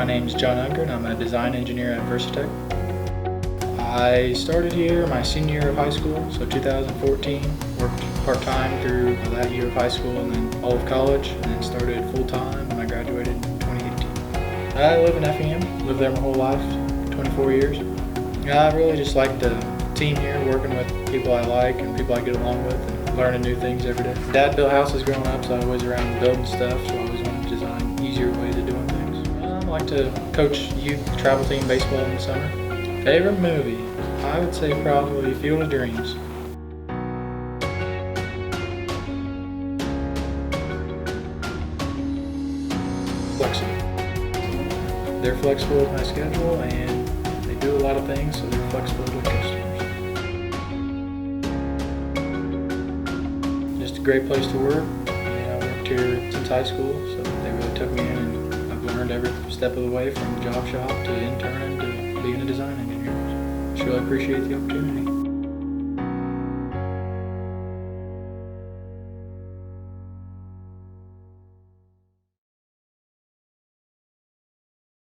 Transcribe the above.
name's John Ungrund. I'm a design engineer at Versatech. I started here my senior year of high school, so 2014. Worked part-time through that year of high school and then all of college, and then started full-time when I graduated in 2018. I live in FEM, lived there my whole life, 24 years. I really just like the team here, working with people I like and people I get along with and learning new things every day. Dad built houses growing up, so I was always around building stuff, so I always wanted to design easier ways of doing things. I like to coach youth travel team baseball in the summer. Favorite movie? I would say probably Field of Dreams. Flexible. They're flexible with my schedule and they do a lot of things, so they're flexible with customers. Just a great place to work. I worked here since high school, so they really took me in and I've learned every step of the way from job shop to intern to being a design engineer. Just really appreciate the opportunity.